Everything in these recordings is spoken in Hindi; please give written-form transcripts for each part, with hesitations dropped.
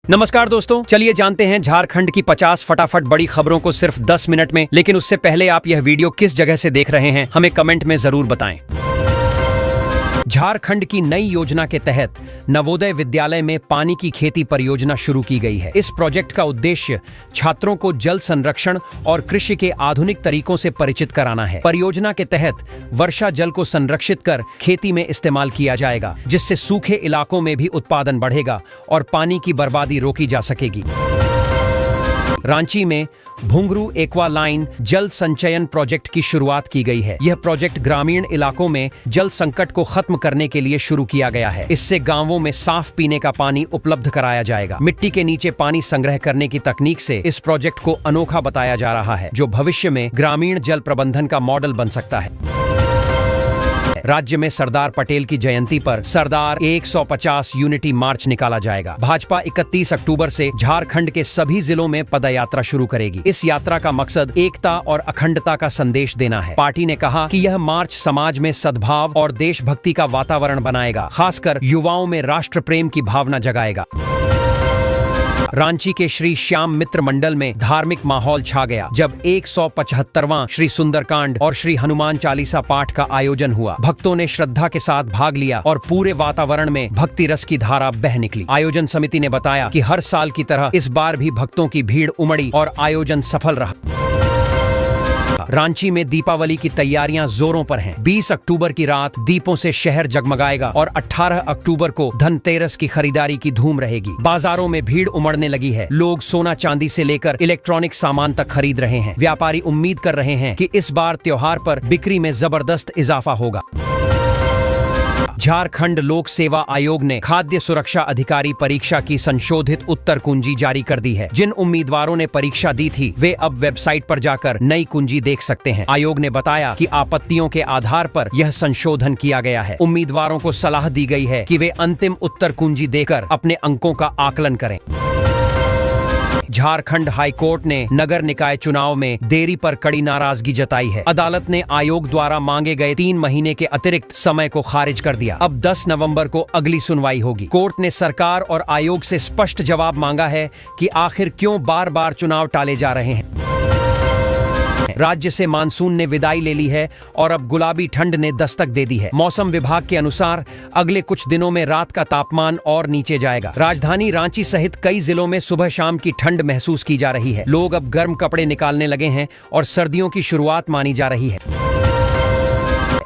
नमस्कार दोस्तों, चलिए जानते हैं झारखंड की 50 फटाफट बड़ी खबरों को सिर्फ 10 मिनट में। लेकिन उससे पहले आप यह वीडियो किस जगह से देख रहे हैं हमें कमेंट में जरूर बताएं। झारखंड की नई योजना के तहत नवोदय विद्यालय में पानी की खेती परियोजना शुरू की गई है। इस प्रोजेक्ट का उद्देश्य छात्रों को जल संरक्षण और कृषि के आधुनिक तरीकों से परिचित कराना है। परियोजना के तहत वर्षा जल को संरक्षित कर खेती में इस्तेमाल किया जाएगा, जिससे सूखे इलाकों में भी उत्पादन बढ़ेगा और पानी की बर्बादी रोकी जा सकेगी। रांची में भुंगरू एक्वा लाइन जल संचयन प्रोजेक्ट की शुरुआत की गई है। यह प्रोजेक्ट ग्रामीण इलाकों में जल संकट को खत्म करने के लिए शुरू किया गया है। इससे गांवों में साफ पीने का पानी उपलब्ध कराया जाएगा। मिट्टी के नीचे पानी संग्रह करने की तकनीक से इस प्रोजेक्ट को अनोखा बताया जा रहा है, जो भविष्य में ग्रामीण जल प्रबंधन का मॉडल बन सकता है। राज्य में सरदार पटेल की जयंती पर सरदार 150 यूनिटी मार्च निकाला जाएगा। भाजपा 31 अक्टूबर से झारखंड के सभी जिलों में पदयात्रा शुरू करेगी। इस यात्रा का मकसद एकता और अखंडता का संदेश देना है। पार्टी ने कहा कि यह मार्च समाज में सद्भाव और देशभक्ति का वातावरण बनाएगा, खासकर युवाओं में राष्ट्र प्रेम की भावना जगाएगा। रांची के श्री श्याम मित्र मंडल में धार्मिक माहौल छा गया जब 175वां श्री सुंदरकांड और श्री हनुमान चालीसा पाठ का आयोजन हुआ। भक्तों ने श्रद्धा के साथ भाग लिया और पूरे वातावरण में भक्ति रस की धारा बह निकली। आयोजन समिति ने बताया कि हर साल की तरह इस बार भी भक्तों की भीड़ उमड़ी और आयोजन सफल रहा। रांची में दीपावली की तैयारियां जोरों पर हैं। 20 अक्टूबर की रात दीपों से शहर जगमगाएगा और 18 अक्टूबर को धनतेरस की खरीदारी की धूम रहेगी। बाजारों में भीड़ उमड़ने लगी है। लोग सोना चांदी से लेकर इलेक्ट्रॉनिक सामान तक खरीद रहे हैं। व्यापारी उम्मीद कर रहे हैं कि इस बार त्योहार पर बिक्री में जबरदस्त इजाफा होगा। झारखंड लोक सेवा आयोग ने खाद्य सुरक्षा अधिकारी परीक्षा की संशोधित उत्तर कुंजी जारी कर दी है। जिन उम्मीदवारों ने परीक्षा दी थी वे अब वेबसाइट पर जाकर नई कुंजी देख सकते हैं। आयोग ने बताया कि आपत्तियों के आधार पर यह संशोधन किया गया है। उम्मीदवारों को सलाह दी गई है कि वे अंतिम उत्तर कुंजी देकर अपने अंकों का आकलन करें। झारखंड हाई कोर्ट ने नगर निकाय चुनाव में देरी पर कड़ी नाराजगी जताई है। अदालत ने आयोग द्वारा मांगे गए 3 महीने के अतिरिक्त समय को खारिज कर दिया। अब 10 नवंबर को अगली सुनवाई होगी। कोर्ट ने सरकार और आयोग से स्पष्ट जवाब मांगा है कि आखिर क्यों बार बार चुनाव टाले जा रहे हैं। राज्य से मानसून ने विदाई ले ली है और अब गुलाबी ठंड ने दस्तक दे दी है। मौसम विभाग के अनुसार अगले कुछ दिनों में रात का तापमान और नीचे जाएगा। राजधानी रांची सहित कई जिलों में सुबह शाम की ठंड महसूस की जा रही है। लोग अब गर्म कपड़े निकालने लगे हैं और सर्दियों की शुरुआत मानी जा रही है।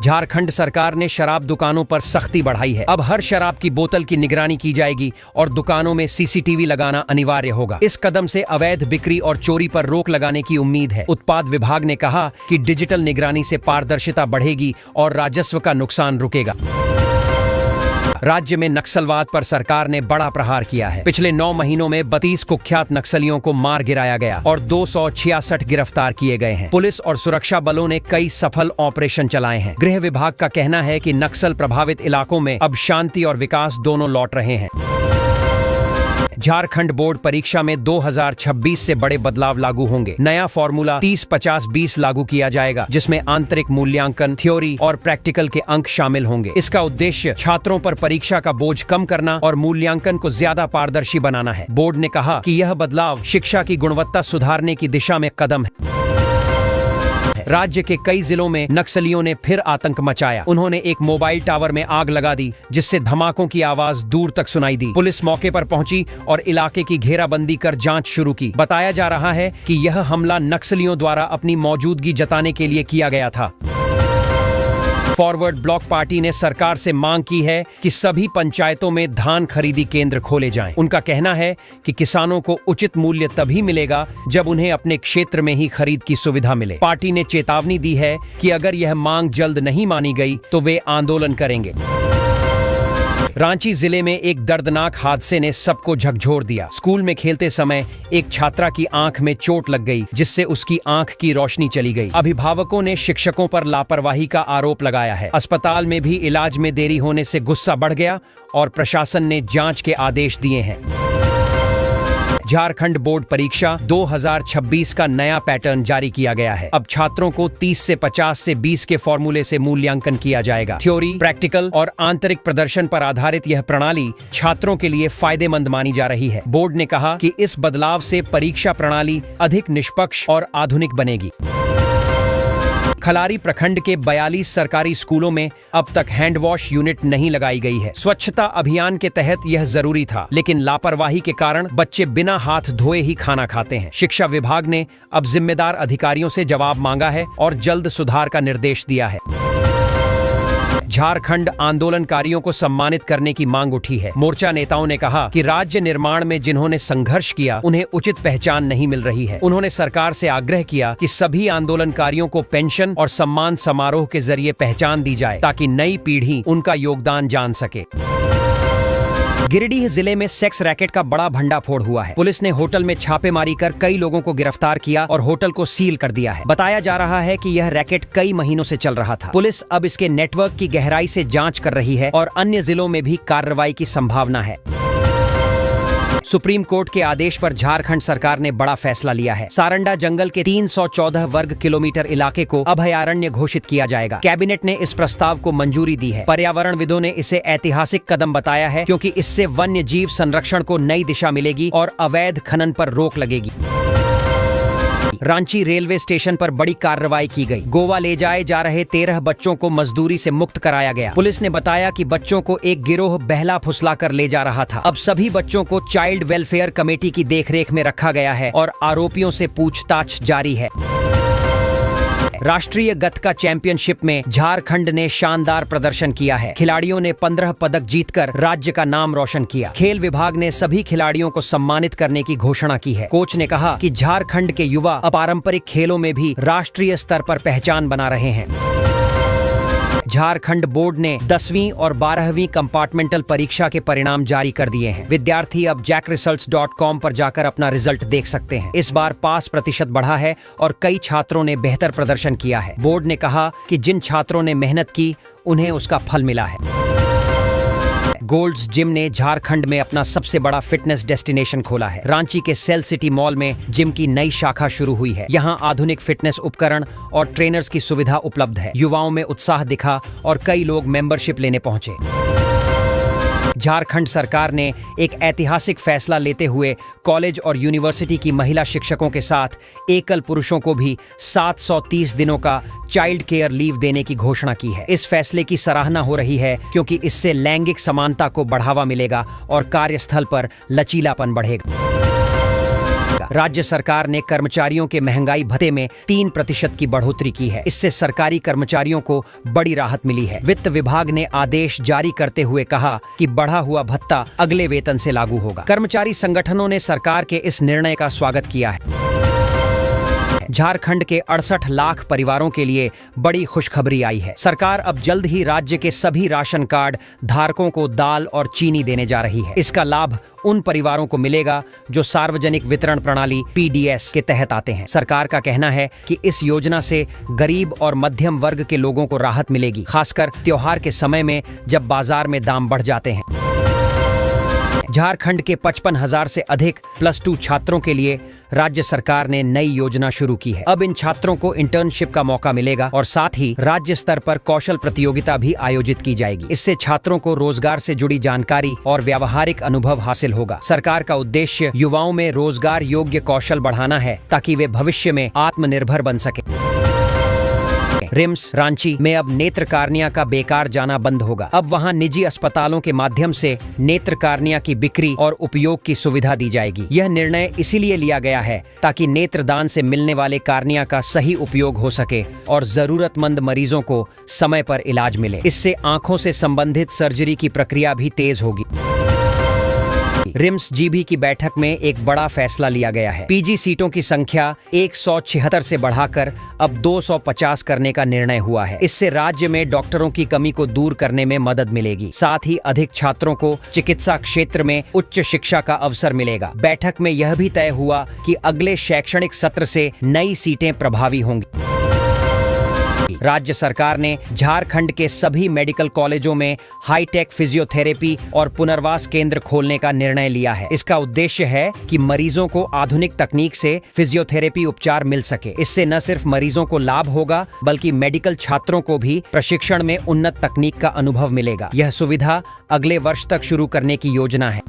झारखंड सरकार ने शराब दुकानों पर सख्ती बढ़ाई है। अब हर शराब की बोतल की निगरानी की जाएगी और दुकानों में सीसीटीवी लगाना अनिवार्य होगा। इस कदम से अवैध बिक्री और चोरी पर रोक लगाने की उम्मीद है। उत्पाद विभाग ने कहा कि डिजिटल निगरानी से पारदर्शिता बढ़ेगी और राजस्व का नुकसान रुकेगा। राज्य में नक्सलवाद पर सरकार ने बड़ा प्रहार किया है। पिछले 9 महीनों में 32 कुख्यात नक्सलियों को मार गिराया गया और 266 गिरफ्तार किए गए हैं। पुलिस और सुरक्षा बलों ने कई सफल ऑपरेशन चलाए हैं। गृह विभाग का कहना है कि नक्सल प्रभावित इलाकों में अब शांति और विकास दोनों लौट रहे हैं। झारखंड बोर्ड परीक्षा में 2026 से बड़े बदलाव लागू होंगे। नया फॉर्मूला 30-50-20 लागू किया जाएगा, जिसमें आंतरिक मूल्यांकन, थ्योरी और प्रैक्टिकल के अंक शामिल होंगे। इसका उद्देश्य छात्रों पर परीक्षा का बोझ कम करना और मूल्यांकन को ज्यादा पारदर्शी बनाना है। बोर्ड ने कहा कि यह बदलाव शिक्षा की गुणवत्ता सुधारने की दिशा में कदम है। राज्य के कई जिलों में नक्सलियों ने फिर आतंक मचाया। उन्होंने एक मोबाइल टावर में आग लगा दी, जिससे धमाकों की आवाज दूर तक सुनाई दी। पुलिस मौके पर पहुंची और इलाके की घेराबंदी कर जांच शुरू की। बताया जा रहा है कि यह हमला नक्सलियों द्वारा अपनी मौजूदगी जताने के लिए किया गया था। फॉरवर्ड ब्लॉक पार्टी ने सरकार से मांग की है कि सभी पंचायतों में धान खरीदी केंद्र खोले जाएं। उनका कहना है कि किसानों को उचित मूल्य तभी मिलेगा जब उन्हें अपने क्षेत्र में ही खरीद की सुविधा मिले। पार्टी ने चेतावनी दी है कि अगर यह मांग जल्द नहीं मानी गई तो वे आंदोलन करेंगे। रांची जिले में एक दर्दनाक हादसे ने सबको झकझोर दिया। स्कूल में खेलते समय एक छात्रा की आंख में चोट लग गई, जिससे उसकी आंख की रोशनी चली गई। अभिभावकों ने शिक्षकों पर लापरवाही का आरोप लगाया है। अस्पताल में भी इलाज में देरी होने से गुस्सा बढ़ गया और प्रशासन ने जांच के आदेश दिए हैं। झारखंड बोर्ड परीक्षा 2026 का नया पैटर्न जारी किया गया है। अब छात्रों को 30 से 50 से 20 के फॉर्मूले से मूल्यांकन किया जाएगा। थ्योरी, प्रैक्टिकल और आंतरिक प्रदर्शन पर आधारित यह प्रणाली छात्रों के लिए फायदेमंद मानी जा रही है। बोर्ड ने कहा कि इस बदलाव से परीक्षा प्रणाली अधिक निष्पक्ष और आधुनिक बनेगी। खलारी प्रखंड के 42 सरकारी स्कूलों में अब तक हैंड वॉश यूनिट नहीं लगाई गई है। स्वच्छता अभियान के तहत यह जरूरी था, लेकिन लापरवाही के कारण बच्चे बिना हाथ धोए ही खाना खाते हैं। शिक्षा विभाग ने अब जिम्मेदार अधिकारियों से जवाब मांगा है और जल्द सुधार का निर्देश दिया है। झारखंड आंदोलनकारियों को सम्मानित करने की मांग उठी है। मोर्चा नेताओं ने कहा कि राज्य निर्माण में जिन्होंने संघर्ष किया उन्हें उचित पहचान नहीं मिल रही है। उन्होंने सरकार से आग्रह किया कि सभी आंदोलनकारियों को पेंशन और सम्मान समारोह के जरिए पहचान दी जाए ताकि नई पीढ़ी उनका योगदान जान सके। गिरिडीह जिले में सेक्स रैकेट का बड़ा भंडाफोड़ हुआ है। पुलिस ने होटल में छापेमारी कर कई लोगों को गिरफ्तार किया और होटल को सील कर दिया है। बताया जा रहा है कि यह रैकेट कई महीनों से चल रहा था। पुलिस अब इसके नेटवर्क की गहराई से जांच कर रही है और अन्य जिलों में भी कार्रवाई की संभावना है। सुप्रीम कोर्ट के आदेश पर झारखंड सरकार ने बड़ा फैसला लिया है। सारंडा जंगल के 314 वर्ग किलोमीटर इलाके को अभयारण्य घोषित किया जाएगा। कैबिनेट ने इस प्रस्ताव को मंजूरी दी है। पर्यावरणविदों ने इसे ऐतिहासिक कदम बताया है क्योंकि इससे वन्य जीव संरक्षण को नई दिशा मिलेगी और अवैध खनन पर रोक लगेगी। रांची रेलवे स्टेशन पर बड़ी कार्रवाई की गई। गोवा ले जाए जा रहे 13 बच्चों को मजदूरी से मुक्त कराया गया। पुलिस ने बताया कि बच्चों को एक गिरोह बहला फुसला कर ले जा रहा था। अब सभी बच्चों को चाइल्ड वेलफेयर कमेटी की देखरेख में रखा गया है और आरोपियों से पूछताछ जारी है। राष्ट्रीय गतका चैंपियनशिप में झारखंड ने शानदार प्रदर्शन किया है। खिलाड़ियों ने 15 पदक जीतकर राज्य का नाम रोशन किया। खेल विभाग ने सभी खिलाड़ियों को सम्मानित करने की घोषणा की है। कोच ने कहा कि झारखंड के युवा अपारंपरिक खेलों में भी राष्ट्रीय स्तर पर पहचान बना रहे हैं। झारखंड बोर्ड ने 10वीं और 12वीं कंपार्टमेंटल परीक्षा के परिणाम जारी कर दिए हैं। विद्यार्थी अब jackresults.com पर जाकर अपना रिजल्ट देख सकते हैं। इस बार पास प्रतिशत बढ़ा है और कई छात्रों ने बेहतर प्रदर्शन किया है। बोर्ड ने कहा कि जिन छात्रों ने मेहनत की उन्हें उसका फल मिला है। गोल्ड्स जिम ने झारखंड में अपना सबसे बड़ा फिटनेस डेस्टिनेशन खोला है। रांची के सेल सिटी मॉल में जिम की नई शाखा शुरू हुई है। यहाँ आधुनिक फिटनेस उपकरण और ट्रेनर्स की सुविधा उपलब्ध है। युवाओं में उत्साह दिखा और कई लोग मेंबरशिप लेने पहुंचे। झारखंड सरकार ने एक ऐतिहासिक फैसला लेते हुए कॉलेज और यूनिवर्सिटी की महिला शिक्षकों के साथ एकल पुरुषों को भी 730 दिनों का चाइल्ड केयर लीव देने की घोषणा की है। इस फैसले की सराहना हो रही है क्योंकि इससे लैंगिक समानता को बढ़ावा मिलेगा और कार्यस्थल पर लचीलापन बढ़ेगा। राज्य सरकार ने कर्मचारियों के महंगाई भत्ते में 3% की बढ़ोतरी की है। इससे सरकारी कर्मचारियों को बड़ी राहत मिली है। वित्त विभाग ने आदेश जारी करते हुए कहा कि बढ़ा हुआ भत्ता अगले वेतन से लागू होगा। कर्मचारी संगठनों ने सरकार के इस निर्णय का स्वागत किया है। झारखंड के 68 लाख परिवारों के लिए बड़ी खुशखबरी आई है। सरकार अब जल्द ही राज्य के सभी राशन कार्ड धारकों को दाल और चीनी देने जा रही है। इसका लाभ उन परिवारों को मिलेगा जो सार्वजनिक वितरण प्रणाली PDS के तहत आते हैं। सरकार का कहना है कि इस योजना से गरीब और मध्यम वर्ग के लोगों को राहत मिलेगी, खासकर त्योहार के समय में जब बाजार में दाम बढ़ जाते हैं। झारखंड के 55,000 से अधिक +2 छात्रों के लिए राज्य सरकार ने नई योजना शुरू की है। अब इन छात्रों को इंटर्नशिप का मौका मिलेगा और साथ ही राज्य स्तर पर कौशल प्रतियोगिता भी आयोजित की जाएगी। इससे छात्रों को रोजगार से जुड़ी जानकारी और व्यावहारिक अनुभव हासिल होगा। सरकार का उद्देश्य युवाओं में रोजगार योग्य कौशल बढ़ाना है ताकि वे भविष्य में आत्मनिर्भर बन सके। रिम्स रांची में अब नेत्र कार्निया का बेकार जाना बंद होगा। अब वहां निजी अस्पतालों के माध्यम से नेत्र कार्निया की बिक्री और उपयोग की सुविधा दी जाएगी। यह निर्णय इसीलिए लिया गया है ताकि नेत्रदान से मिलने वाले कार्निया का सही उपयोग हो सके और जरूरतमंद मरीजों को समय पर इलाज मिले। इससे आंखों से संबंधित सर्जरी की प्रक्रिया भी तेज होगी। रिम्स जीबी की बैठक में एक बड़ा फैसला लिया गया है। पीजी सीटों की संख्या 176 से बढ़ाकर अब 250 करने का निर्णय हुआ है। इससे राज्य में डॉक्टरों की कमी को दूर करने में मदद मिलेगी। साथ ही अधिक छात्रों को चिकित्सा क्षेत्र में उच्च शिक्षा का अवसर मिलेगा। बैठक में यह भी तय हुआ कि अगले शैक्षणिक सत्र से नई सीटें प्रभावी होंगी। राज्य सरकार ने झारखंड के सभी मेडिकल कॉलेजों में हाईटेक फिजियोथेरेपी और पुनर्वास केंद्र खोलने का निर्णय लिया है। इसका उद्देश्य है कि मरीजों को आधुनिक तकनीक से फिजियोथेरेपी उपचार मिल सके। इससे न सिर्फ मरीजों को लाभ होगा बल्कि मेडिकल छात्रों को भी प्रशिक्षण में उन्नत तकनीक का अनुभव मिलेगा। यह सुविधा अगले वर्ष तक शुरू करने की योजना है।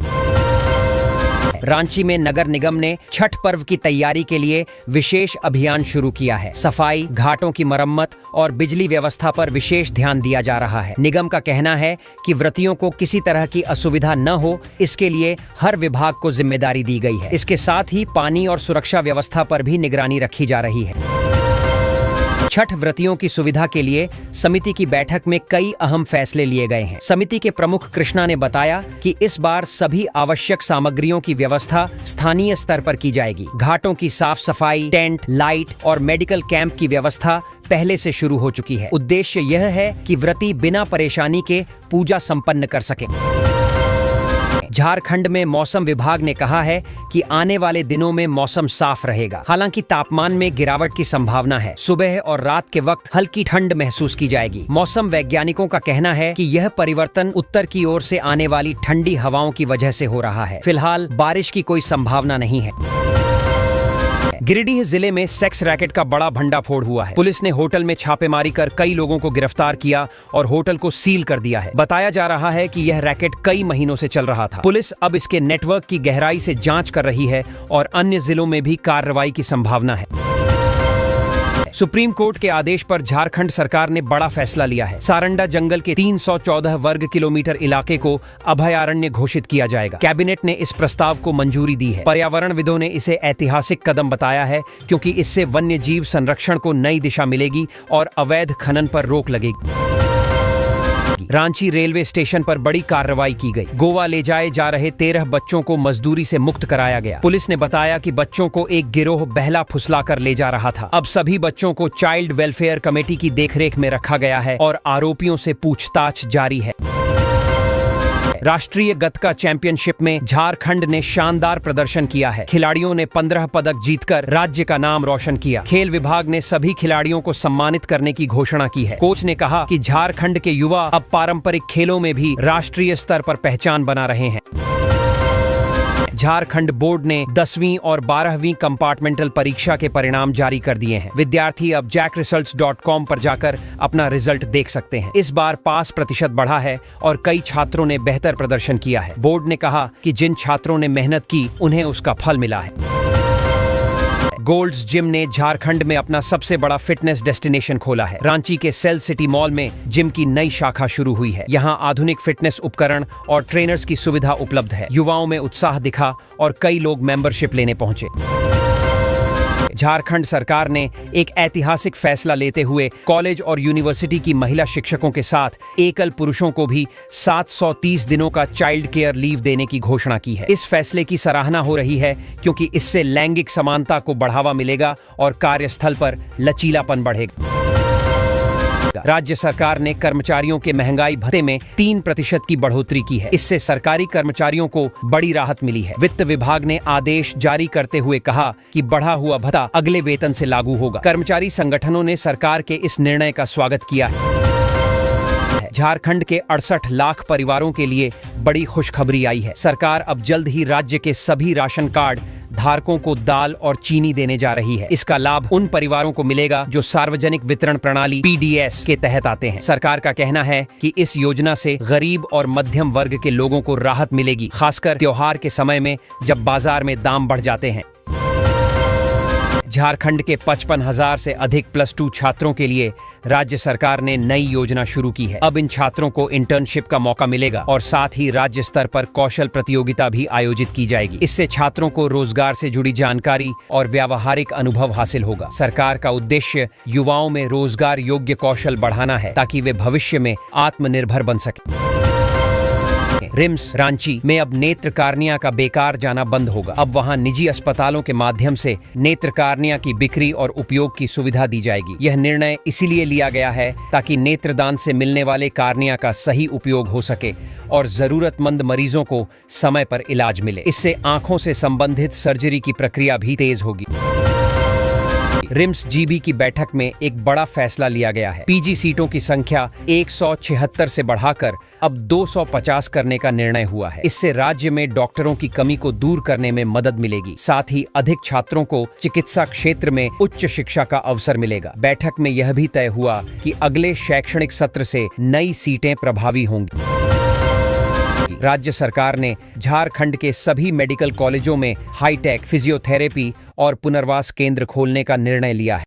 रांची में नगर निगम ने छठ पर्व की तैयारी के लिए विशेष अभियान शुरू किया है। सफाई, घाटों की मरम्मत और बिजली व्यवस्था पर विशेष ध्यान दिया जा रहा है। निगम का कहना है कि व्रतियों को किसी तरह की असुविधा न हो, इसके लिए हर विभाग को जिम्मेदारी दी गई है। इसके साथ ही पानी और सुरक्षा व्यवस्था पर भी निगरानी रखी जा रही है। छठ व्रतियों की सुविधा के लिए समिति की बैठक में कई अहम फैसले लिए गए हैं। समिति के प्रमुख कृष्णा ने बताया कि इस बार सभी आवश्यक सामग्रियों की व्यवस्था स्थानीय स्तर पर की जाएगी। घाटों की साफ सफाई, टेंट, लाइट और मेडिकल कैंप की व्यवस्था पहले से शुरू हो चुकी है। उद्देश्य यह है कि व्रती बिना परेशानी के पूजा संपन्न कर सके। झारखंड में मौसम विभाग ने कहा है कि आने वाले दिनों में मौसम साफ रहेगा। हालांकि तापमान में गिरावट की संभावना है। सुबह और रात के वक्त हल्की ठंड महसूस की जाएगी। मौसम वैज्ञानिकों का कहना है कि यह परिवर्तन उत्तर की ओर से आने वाली ठंडी हवाओं की वजह से हो रहा है। फिलहाल बारिश की कोई संभावना नहीं है। गिरिडीह जिले में सेक्स रैकेट का बड़ा भंडाफोड़ हुआ है। पुलिस ने होटल में छापेमारी कर कई लोगों को गिरफ्तार किया और होटल को सील कर दिया है। बताया जा रहा है कि यह रैकेट कई महीनों से चल रहा था। पुलिस अब इसके नेटवर्क की गहराई से जांच कर रही है और अन्य जिलों में भी कार्रवाई की संभावना है। सुप्रीम कोर्ट के आदेश पर झारखंड सरकार ने बड़ा फैसला लिया है। सारंडा जंगल के 314 वर्ग किलोमीटर इलाके को अभयारण्य घोषित किया जाएगा। कैबिनेट ने इस प्रस्ताव को मंजूरी दी है। पर्यावरणविदों ने इसे ऐतिहासिक कदम बताया है क्योंकि इससे वन्य जीव संरक्षण को नई दिशा मिलेगी और अवैध खनन पर रोक लगेगी। रांची रेलवे स्टेशन पर बड़ी कार्रवाई की गई। गोवा ले जाए जा रहे 13 बच्चों को मजदूरी से मुक्त कराया गया। पुलिस ने बताया कि बच्चों को एक गिरोह बहला फुसला कर ले जा रहा था। अब सभी बच्चों को चाइल्ड वेलफेयर कमेटी की देखरेख में रखा गया है और आरोपियों से पूछताछ जारी है। राष्ट्रीय गतका चैंपियनशिप में झारखंड ने शानदार प्रदर्शन किया है। खिलाड़ियों ने 15 पदक जीतकर राज्य का नाम रोशन किया। खेल विभाग ने सभी खिलाड़ियों को सम्मानित करने की घोषणा की है। कोच ने कहा कि झारखंड के युवा अब पारंपरिक खेलों में भी राष्ट्रीय स्तर पर पहचान बना रहे हैं। झारखंड बोर्ड ने 10वीं और 12वीं कंपार्टमेंटल परीक्षा के परिणाम जारी कर दिए हैं। विद्यार्थी अब jackresults.com पर जाकर अपना रिजल्ट देख सकते हैं। इस बार पास प्रतिशत बढ़ा है और कई छात्रों ने बेहतर प्रदर्शन किया है। बोर्ड ने कहा कि जिन छात्रों ने मेहनत की उन्हें उसका फल मिला है। गोल्ड्स जिम ने झारखंड में अपना सबसे बड़ा फिटनेस डेस्टिनेशन खोला है। रांची के सेल सिटी मॉल में जिम की नई शाखा शुरू हुई है। यहाँ आधुनिक फिटनेस उपकरण और ट्रेनर्स की सुविधा उपलब्ध है। युवाओं में उत्साह दिखा और कई लोग मेंबरशिप लेने पहुंचे। झारखंड सरकार ने एक ऐतिहासिक फैसला लेते हुए कॉलेज और यूनिवर्सिटी की महिला शिक्षकों के साथ एकल पुरुषों को भी 730 दिनों का चाइल्ड केयर लीव देने की घोषणा की है। इस फैसले की सराहना हो रही है क्योंकि इससे लैंगिक समानता को बढ़ावा मिलेगा और कार्यस्थल पर लचीलापन बढ़ेगा। राज्य सरकार ने कर्मचारियों के महंगाई भत्ते में 3% की बढ़ोतरी की है। इससे सरकारी कर्मचारियों को बड़ी राहत मिली है। वित्त विभाग ने आदेश जारी करते हुए कहा कि बढ़ा हुआ भत्ता अगले वेतन से लागू होगा। कर्मचारी संगठनों ने सरकार के इस निर्णय का स्वागत किया है। झारखंड के 68 लाख परिवारों के लिए बड़ी खुशखबरी आई है। सरकार अब जल्द ही राज्य के सभी राशन कार्ड धारकों को दाल और चीनी देने जा रही है। इसका लाभ उन परिवारों को मिलेगा जो सार्वजनिक वितरण प्रणाली PDS के तहत आते हैं। सरकार का कहना है कि इस योजना से गरीब और मध्यम वर्ग के लोगों को राहत मिलेगी, खासकर त्योहार के समय में जब बाजार में दाम बढ़ जाते हैं। झारखंड के 55,000 से अधिक +2 छात्रों के लिए राज्य सरकार ने नई योजना शुरू की है। अब इन छात्रों को इंटर्नशिप का मौका मिलेगा और साथ ही राज्य स्तर पर कौशल प्रतियोगिता भी आयोजित की जाएगी। इससे छात्रों को रोजगार से जुड़ी जानकारी और व्यावहारिक अनुभव हासिल होगा। सरकार का उद्देश्य युवाओं में रोजगार योग्य कौशल बढ़ाना है ताकि वे भविष्य में आत्मनिर्भर बन सके। रिम्स रांची में अब नेत्र कार्निया का बेकार जाना बंद होगा। अब वहां निजी अस्पतालों के माध्यम से नेत्र कार्निया की बिक्री और उपयोग की सुविधा दी जाएगी। यह निर्णय इसीलिए लिया गया है ताकि नेत्रदान से मिलने वाले कार्निया का सही उपयोग हो सके और जरूरतमंद मरीजों को समय पर इलाज मिले। इससे आंखों से संबंधित सर्जरी की प्रक्रिया भी तेज होगी। रिम्स जीबी की बैठक में एक बड़ा फैसला लिया गया है। पीजी सीटों की संख्या 176 से बढ़ाकर अब 250 करने का निर्णय हुआ है। इससे राज्य में डॉक्टरों की कमी को दूर करने में मदद मिलेगी। साथ ही अधिक छात्रों को चिकित्सा क्षेत्र में उच्च शिक्षा का अवसर मिलेगा। बैठक में यह भी तय हुआ कि अगले शैक्षणिक सत्र से नई सीटें प्रभावी होंगी। राज्य सरकार ने झारखंड के सभी मेडिकल कॉलेजों में हाईटेक फिजियोथेरेपी और पुनर्वास केंद्र खोलने का निर्णय लिया है।